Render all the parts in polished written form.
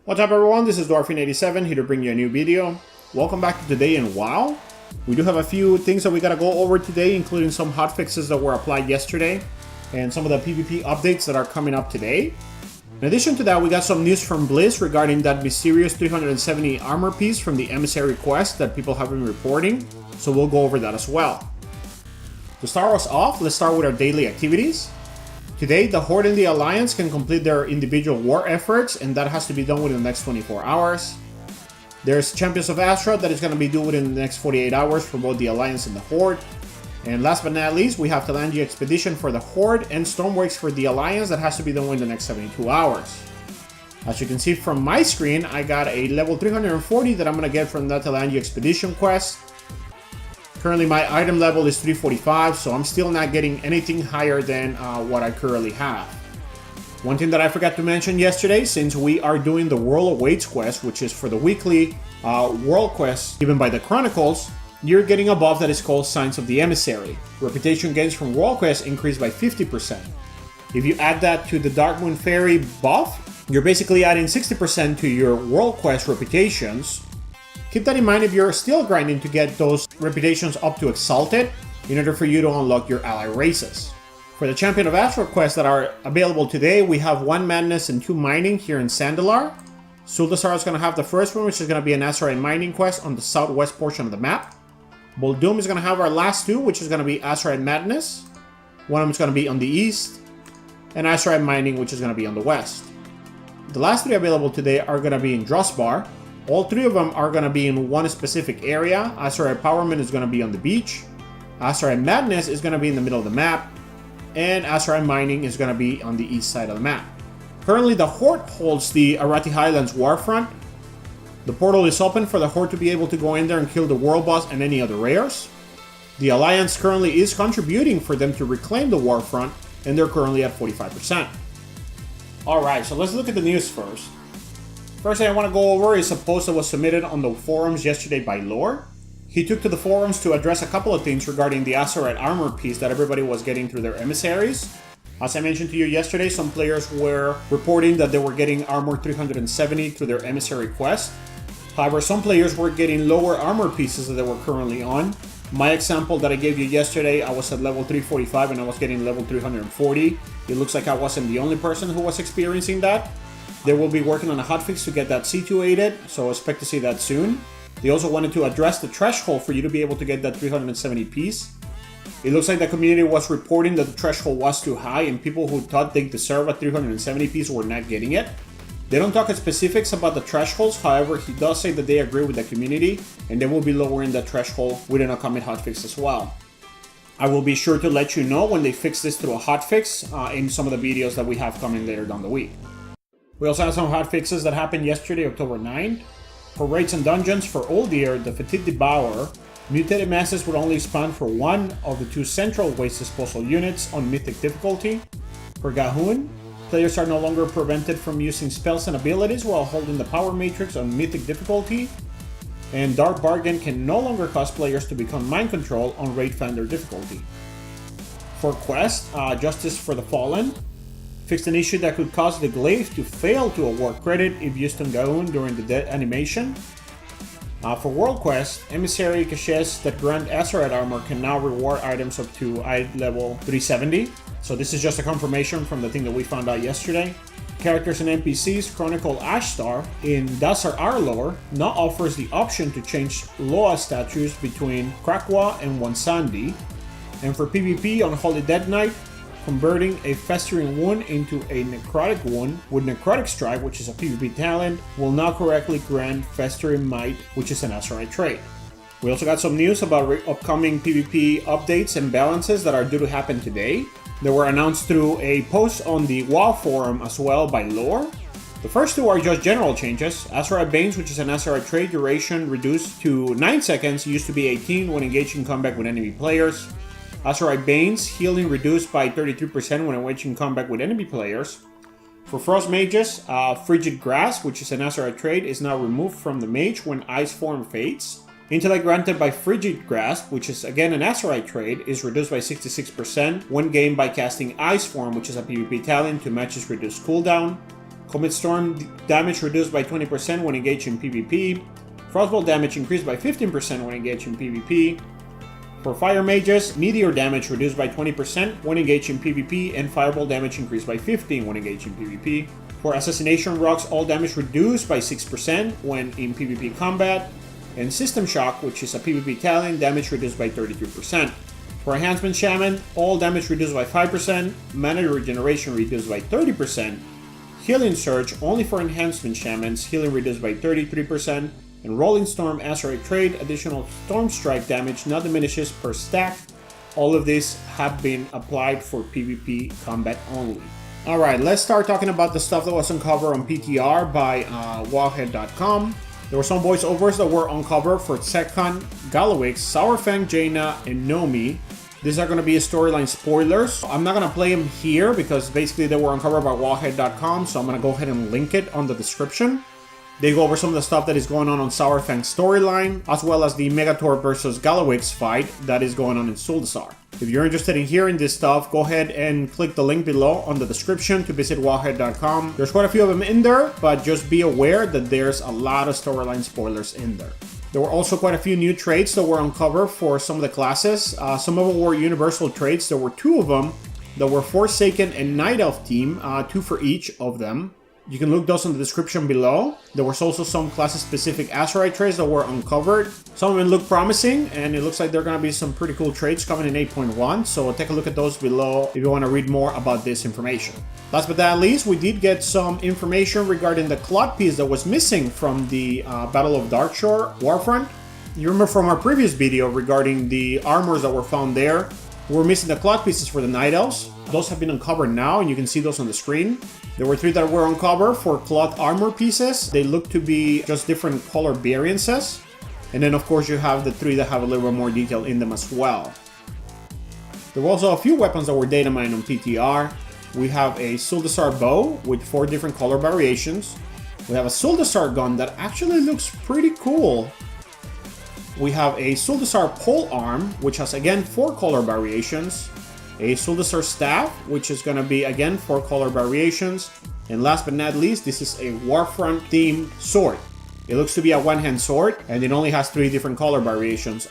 What's up everyone, this is Dwarfin87 here to bring you a new video. Welcome back to Today in WoW. We do have a few things that we gotta go over today, including some hotfixes that were applied yesterday, and some of the PvP updates that are coming up today. In addition to that, we got some news from Blizz regarding that mysterious 370 armor piece from the Emissary quest that people have been reporting, so we'll go over that as well. To start us off, let's start with our daily activities. Today, the Horde and the Alliance can complete their individual war efforts, and that has to be done within the next 24 hours. There's Champions of Azeroth that is going to be due within the next 48 hours for both the Alliance and the Horde. And last but not least, we have Talanji Expedition for the Horde and Stormworks for the Alliance that has to be done within the next 72 hours. As you can see from my screen, I got a level 340 that I'm going to get from that Talanji Expedition quest. Currently my item level is 345, so I'm still not getting anything higher than what I currently have. One thing that I forgot to mention yesterday, since we are doing the World Awaits quest, which is for the weekly world quest given by the Chronicles, you're getting a buff that is called Signs of the Emissary. Reputation gains from world quests increase by 50%. If you add that to the Darkmoon Fairy buff, you're basically adding 60% to your world quest reputations. Keep that in mind if you're still grinding to get those reputations up to Exalted in order for you to unlock your ally races. For the Champion of Azeroth quests that are available today, we have 1 Madness and 2 Mining here in Sandalar. Zuldasar is going to have the first one, which is going to be an Azerite Mining quest on the southwest portion of the map. Boldoom is going to have our last 2, which is going to be Azerite Madness. One of them is going to be on the east, and Azerite Mining, which is going to be on the west. The last 3 available today are going to be in Drosbar. All 3 of them are going to be in one specific area. Azerite Powerman is going to be on the beach. Azerite Madness is going to be in the middle of the map. And Azerite Mining is going to be on the east side of the map. Currently, the Horde holds the Arathi Highlands Warfront. The portal is open for the Horde to be able to go in there and kill the World Boss and any other rares. The Alliance currently is contributing for them to reclaim the Warfront, and they're currently at 45%. Alright, so let's look at the news first. First thing I want to go over is a post that was submitted on the forums yesterday by Lore. He took to the forums to address a couple of things regarding the Azerite armor piece that everybody was getting through their emissaries. As I mentioned to you yesterday, some players were reporting that they were getting armor 370 through their emissary quest. However, some players were getting lower armor pieces that they were currently on. My example that I gave you yesterday, I was at level 345 and I was getting level 340. It looks like I wasn't the only person who was experiencing that. They will be working on a hotfix to get that situated, so expect to see that soon. They also wanted to address the threshold for you to be able to get that 370 piece. It looks like the community was reporting that the threshold was too high and people who thought they deserve a 370 piece were not getting it. They don't talk in specifics about the thresholds, however, he does say that they agree with the community and they will be lowering the threshold with an upcoming hotfix as well. I will be sure to let you know when they fix this through a hotfix in some of the videos that we have coming later down the week. We also have some hotfixes that happened yesterday, October 9th. For raids and dungeons for Uldir, the Fatigued Devourer, mutated masses would only spawn for one of the 2 central waste disposal units on Mythic difficulty. For Gahun, players are no longer prevented from using spells and abilities while holding the power matrix on Mythic difficulty. And Dark Bargain can no longer cause players to become mind control on Raid Finder difficulty. For Quest, Justice for the Fallen, fixed an issue that could cause the glaive to fail to award credit if used on Gahun during the death animation. For World Quest, Emissary caches that grant Azerite armor can now reward items up to level 370. So this is just a confirmation from the thing that we found out yesterday. Characters and NPCs Chronicle Ashtar in Dasar Arlor now offers the option to change Loa statues between Krakwa and Wansandi. And for PvP on Holy Dead Knight, converting a Festering Wound into a Necrotic Wound with Necrotic Strike, which is a PvP talent, will now correctly grant Festering Might, which is an Azerite trait. We also got some news about upcoming PvP updates and balances that are due to happen today. They were announced through a post on the WoW forum as well by Lore. The first 2 are just general changes. Azerite Banes, which is an Azerite trait, duration reduced to 9 seconds, used to be 18 when engaging in combat with enemy players. Azerite Banes, healing reduced by 33% when engaging combat with enemy players. For Frost Mages, Frigid Grasp, which is an Azerite trait, is now removed from the mage when Ice form fades. Intellect granted by Frigid Grasp, which is again an Azerite trait, is reduced by 66% when gained by casting Ice form, which is a PvP talent, to match its reduced cooldown. Comet Storm damage reduced by 20% when engaged in PvP. Frostbolt damage increased by 15% when engaged in PvP. For Fire Mages, Meteor damage reduced by 20% when engaged in PvP, and Fireball damage increased by 15% when engaged in PvP. For Assassination Rocks, all damage reduced by 6% when in PvP combat. And System Shock, which is a PvP talent, damage reduced by 32%. For Enhancement Shaman, all damage reduced by 5%, mana regeneration reduced by 30%, Healing Surge only for Enhancement Shamans, healing reduced by 33%, and Rolling Storm Azerite Trait, additional Storm Strike damage not diminishes per stack. All of these have been applied for PvP combat only. Alright, let's start talking about the stuff that was uncovered on PTR by Wowhead.com. There were some voiceovers that were uncovered for Sekhan, Galawix, Sourfang, Jaina, and Nomi. These are going to be storyline spoilers. I'm not going to play them here because basically they were uncovered by Wowhead.com, so I'm going to go ahead and link it on the description. They go over some of the stuff that is going on Sourfang's storyline, as well as the Megator versus Galawix fight that is going on in Zuldasar. If you're interested in hearing this stuff, go ahead and click the link below on the description to visit Wowhead.com. There's quite a few of them in there, but just be aware that there's a lot of storyline spoilers in there. There were also quite a few new traits that were uncovered for some of the classes. Some of them were universal traits. There were 2 of them that were Forsaken and Night Elf team, 2 for each of them. You can look those in the description below. There was also some class-specific Azerite traits that were uncovered. Some of them look promising, and it looks like there are going to be some pretty cool traits coming in 8.1, so take a look at those below if you want to read more about this information. Last but not least, we did get some information regarding the cloth piece that was missing from the Battle of Darkshore Warfront. You remember from our previous video regarding the armors that were found there, we're missing the cloth pieces for the Night Elves. Those have been uncovered now, and you can see those on the screen. There were 3 that were uncovered for cloth armor pieces. They look to be just different color variances. And then, of course, you have the 3 that have a little bit more detail in them as well. There were also a few weapons that were data mined on PTR. We have a Zuldasar bow with 4 different color variations. We have a Zuldasar gun that actually looks pretty cool. We have a Zuldasar pole arm, which has again 4 color variations. A Zuldasar staff, which is going to be again 4 color variations. And last but not least, this is a Warfront themed sword. It looks to be a one-hand sword, and it only has 3 different color variations.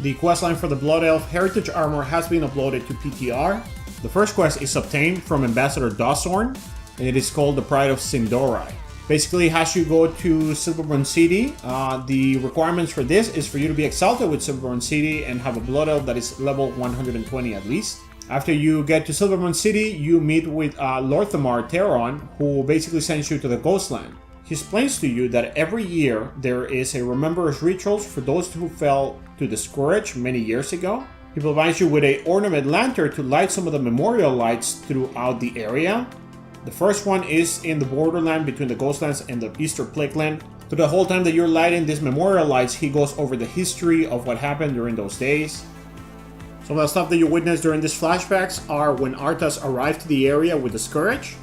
The questline for the Blood Elf Heritage Armor has been uploaded to PTR. The first quest is obtained from Ambassador Dawsorn, and it is called the Pride of Sindorai. Basically, it has you go to Silverburn City. The requirements for this is for you to be exalted with Silverburn City and have a Blood Elf that is level 120 at least. After you get to Silverburn City, you meet with Lord Thamar Teron, who basically sends you to the Ghostland. He explains to you that every year there is a Remembrance Rituals for those who fell to the Scourge many years ago. He provides you with an ornament lantern to light some of the memorial lights throughout the area. The first one is in the borderland between the Ghostlands and the Eastern Plagueland. So the whole time that you're lighting these memorial lights, he goes over the history of what happened during those days. Some of the stuff that you witness during these flashbacks are when Arthas arrived to the area with the Scourge,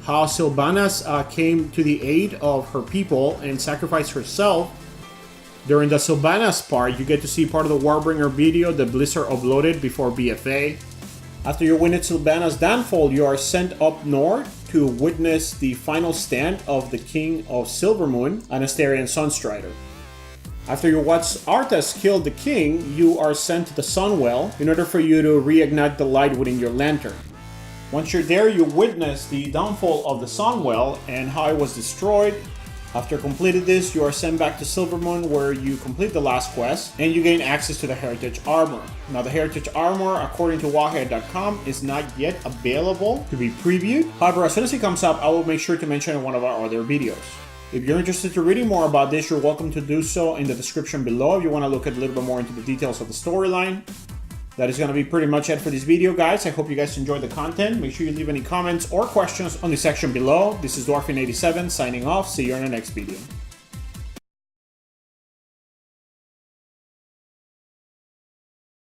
how Sylvanas came to the aid of her people and sacrificed herself. During the Sylvanas part, you get to see part of the Warbringer video that Blizzard uploaded before BFA. After you witness Sylvanas' downfall, you are sent up north to witness the final stand of the King of Silvermoon, an Astarian Sunstrider. After you watch Arthas kill the king, you are sent to the Sunwell in order for you to reignite the light within your lantern. Once you're there, you witness the downfall of the Sunwell and how it was destroyed. After completing this, you are sent back to Silvermoon where you complete the last quest and you gain access to the Heritage Armor. Now the Heritage Armor, according to Wowhead.com, is not yet available to be previewed. However, as soon as it comes up, I will make sure to mention in one of our other videos. If you're interested in reading more about this, you're welcome to do so in the description below if you want to look at a little bit more into the details of the storyline. That is going to be pretty much it for this video, guys. I hope you guys enjoyed the content. Make sure you leave any comments or questions on the section below. This is Dwarfin87 signing off. See you in the next video.